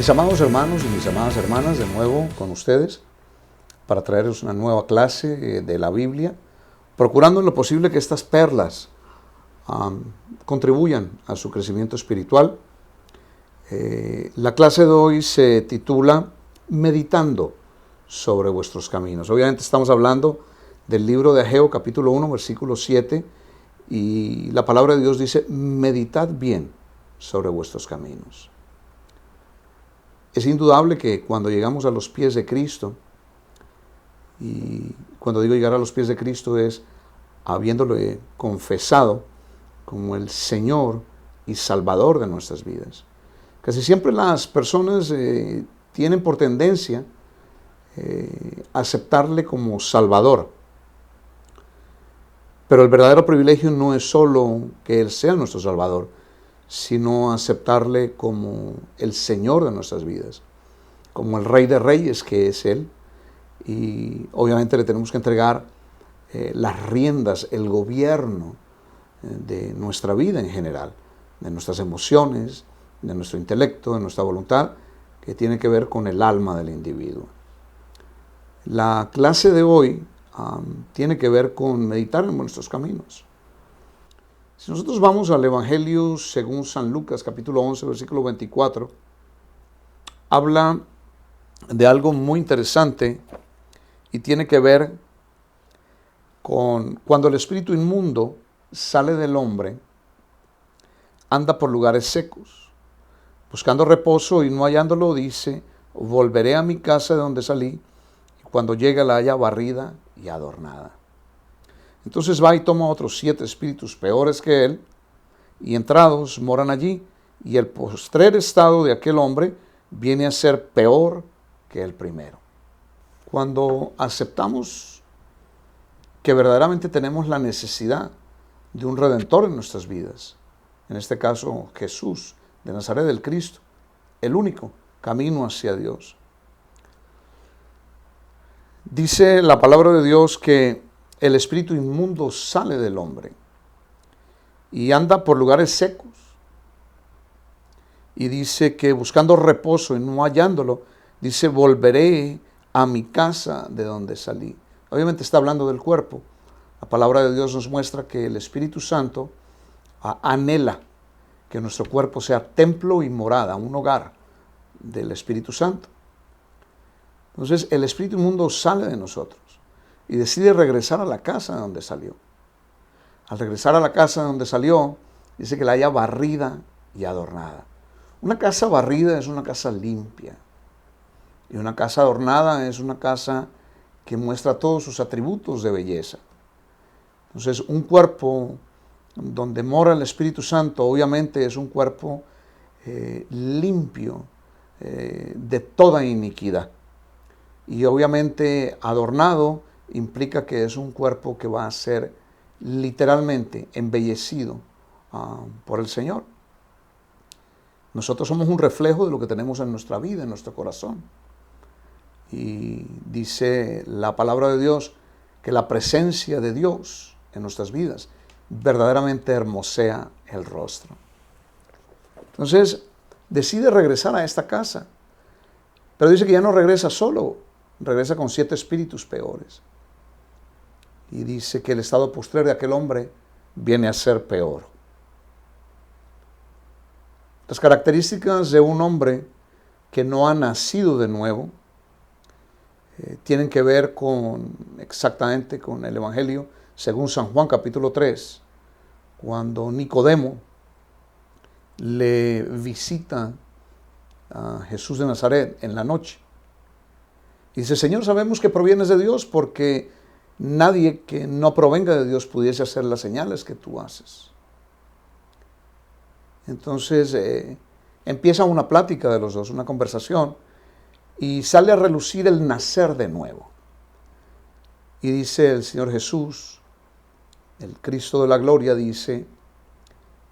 Mis amados hermanos y mis amadas hermanas, de nuevo con ustedes para traerles una nueva clase de la Biblia, procurando en lo posible que estas perlas contribuyan a su crecimiento espiritual. La clase de hoy se titula Meditando sobre vuestros caminos. Obviamente estamos hablando del libro de Ageo, capítulo 1, versículo 7, y la palabra de Dios dice: meditad bien sobre vuestros caminos. Es indudable que cuando llegamos a los pies de Cristo, y cuando digo llegar a los pies de Cristo es habiéndole confesado como el Señor y Salvador de nuestras vidas. Casi siempre las personas tienen por tendencia aceptarle como Salvador. Pero el verdadero privilegio no es solo que Él sea nuestro Salvador, sino aceptarle como el Señor de nuestras vidas, como el Rey de Reyes que es Él. Y obviamente le tenemos que entregar las riendas, el gobierno de nuestra vida en general, de nuestras emociones, de nuestro intelecto, de nuestra voluntad, que tiene que ver con el alma del individuo. La clase de hoy tiene que ver con meditar en nuestros caminos. Si nosotros vamos al Evangelio según San Lucas, capítulo 11, versículo 24, habla de algo muy interesante y tiene que ver con cuando el espíritu inmundo sale del hombre, anda por lugares secos, buscando reposo y no hallándolo, dice: volveré a mi casa de donde salí, y cuando llegue la haya barrida y adornada. Entonces va y toma otros 7 espíritus peores que él, y entrados moran allí, y el postrer estado de aquel hombre viene a ser peor que el primero. Cuando aceptamos que verdaderamente tenemos la necesidad de un Redentor en nuestras vidas, en este caso Jesús de Nazaret, el Cristo, el único camino hacia Dios. Dice la palabra de Dios que el espíritu inmundo sale del hombre y anda por lugares secos. Y dice que buscando reposo y no hallándolo, dice: volveré a mi casa de donde salí. Obviamente está hablando del cuerpo. La palabra de Dios nos muestra que el Espíritu Santo anhela que nuestro cuerpo sea templo y morada, un hogar del Espíritu Santo. Entonces el espíritu inmundo sale de nosotros y decide regresar a la casa de donde salió. Al regresar a la casa de donde salió, dice que la haya barrida y adornada. Una casa barrida es una casa limpia. Y una casa adornada es una casa que muestra todos sus atributos de belleza. Entonces, un cuerpo donde mora el Espíritu Santo, obviamente es un cuerpo limpio de toda iniquidad. Y obviamente adornado implica que es un cuerpo que va a ser literalmente embellecido por el Señor. Nosotros somos un reflejo de lo que tenemos en nuestra vida, en nuestro corazón. Y dice la palabra de Dios que la presencia de Dios en nuestras vidas verdaderamente hermosea el rostro. Entonces decide regresar a esta casa, pero dice que ya no regresa solo, regresa con 7 espíritus peores. Y dice que el estado postrer de aquel hombre viene a ser peor. Las características de un hombre que no ha nacido de nuevo tienen que ver exactamente con el Evangelio según San Juan capítulo 3, cuando Nicodemo le visita a Jesús de Nazaret en la noche. Y dice: Señor, sabemos que provienes de Dios, porque nadie que no provenga de Dios pudiese hacer las señales que tú haces. Entonces empieza una plática de los dos, una conversación, y sale a relucir el nacer de nuevo. Y dice el Señor Jesús, el Cristo de la gloria, dice: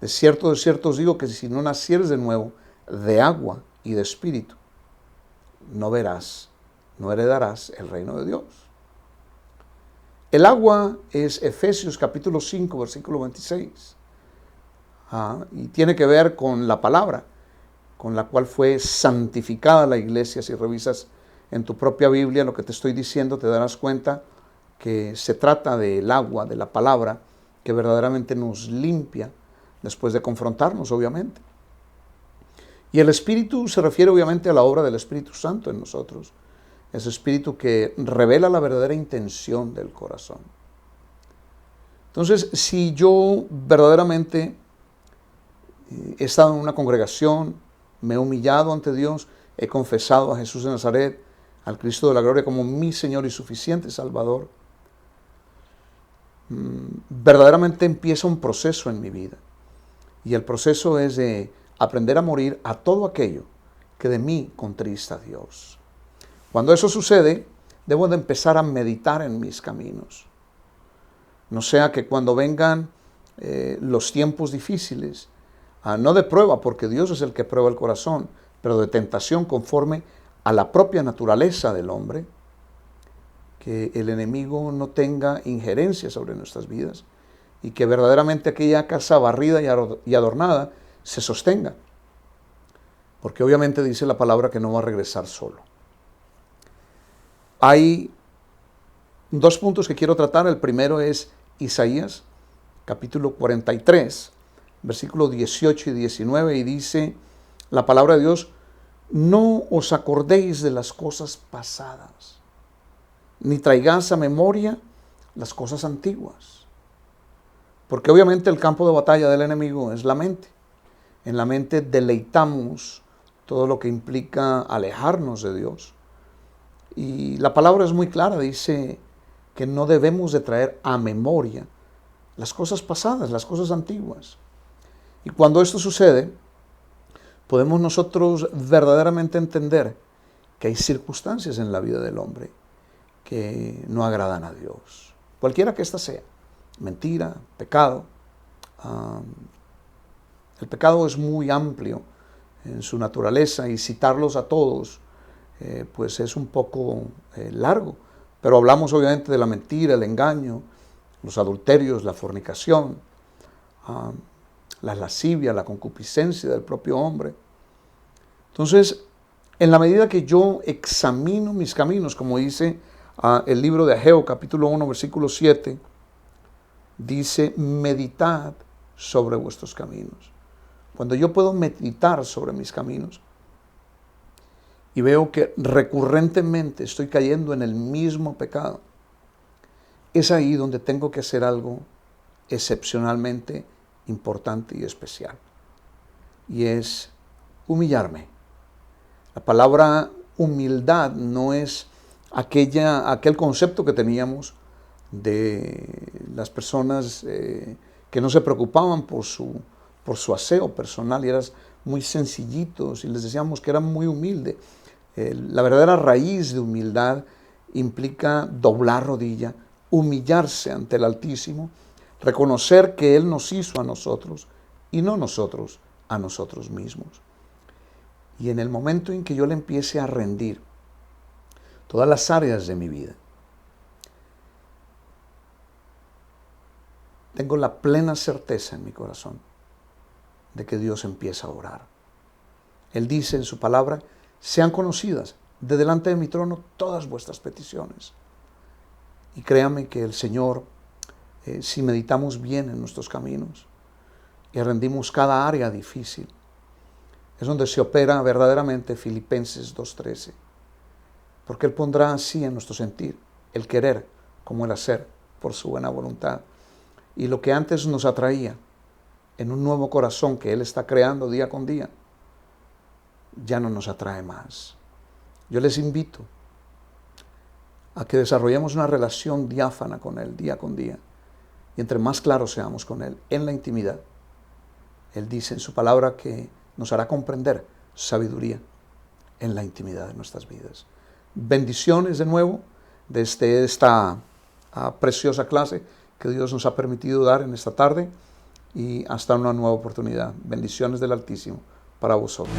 de cierto os digo que si no nacieres de nuevo de agua y de espíritu, no verás, no heredarás el reino de Dios. El agua es Efesios capítulo 5, versículo 26. Y tiene que ver con la palabra. con la cual fue santificada la iglesia. Si revisas en tu propia Biblia lo que te estoy diciendo, te darás cuenta que se trata del agua, de la palabra, que verdaderamente nos limpia después de confrontarnos, obviamente. Y el Espíritu se refiere obviamente a la obra del Espíritu Santo en nosotros. Ese Espíritu que revela la verdadera intención del corazón. Entonces, si yo verdaderamente he estado en una congregación, me he humillado ante Dios, he confesado a Jesús de Nazaret, al Cristo de la gloria como mi Señor y suficiente Salvador, verdaderamente empieza un proceso en mi vida. Y el proceso es de aprender a morir a todo aquello que de mí contrista a Dios. Cuando eso sucede, debo de empezar a meditar en mis caminos. No sea que cuando vengan los tiempos difíciles, no de prueba, porque Dios es el que prueba el corazón, pero de tentación conforme a la propia naturaleza del hombre, que el enemigo no tenga injerencia sobre nuestras vidas y que verdaderamente aquella casa barrida y adornada se sostenga. Porque obviamente dice la palabra que no va a regresar solo. Hay dos puntos que quiero tratar. El primero es Isaías, capítulo 43, versículos 18 y 19, y dice la palabra de Dios: no os acordéis de las cosas pasadas, ni traigáis a memoria las cosas antiguas. Porque obviamente el campo de batalla del enemigo es la mente. En la mente deleitamos todo lo que implica alejarnos de Dios. Y la palabra es muy clara, dice que no debemos de traer a memoria las cosas pasadas, las cosas antiguas. Y cuando esto sucede, podemos nosotros verdaderamente entender que hay circunstancias en la vida del hombre que no agradan a Dios. Cualquiera que ésta sea, mentira, pecado. El pecado es muy amplio en su naturaleza y citarlos a todos pues es un poco largo. Pero hablamos obviamente de la mentira, el engaño, los adulterios, la fornicación, la lascivia, la concupiscencia del propio hombre. Entonces, en la medida que yo examino mis caminos, como dice el libro de Ageo, capítulo 1, versículo 7, dice: meditad sobre vuestros caminos. Cuando yo puedo meditar sobre mis caminos y veo que recurrentemente estoy cayendo en el mismo pecado, es ahí donde tengo que hacer algo excepcionalmente importante y especial. Y es humillarme. La palabra humildad no es aquel concepto que teníamos de las personas que no se preocupaban por su aseo personal y eran muy sencillitos y les decíamos que eran muy humildes. La verdadera raíz de humildad implica doblar rodilla, humillarse ante el Altísimo, reconocer que Él nos hizo a nosotros y no nosotros a nosotros mismos. Y en el momento en que yo le empiece a rendir todas las áreas de mi vida, tengo la plena certeza en mi corazón de que Dios empieza a orar. Él dice en su palabra: sean conocidas de delante de mi trono todas vuestras peticiones. Y créame que el Señor, si meditamos bien en nuestros caminos y rendimos cada área difícil, es donde se opera verdaderamente Filipenses 2:13. Porque Él pondrá así en nuestro sentir el querer como el hacer por su buena voluntad. Y lo que antes nos atraía en un nuevo corazón que Él está creando día con día, ya no nos atrae más. Yo les invito a que desarrollemos una relación diáfana con Él día con día. Y entre más claros seamos con Él en la intimidad, Él dice en su palabra que nos hará comprender sabiduría en la intimidad de nuestras vidas. Bendiciones de nuevo desde esta preciosa clase que Dios nos ha permitido dar en esta tarde y hasta una nueva oportunidad. Bendiciones del Altísimo para vosotros.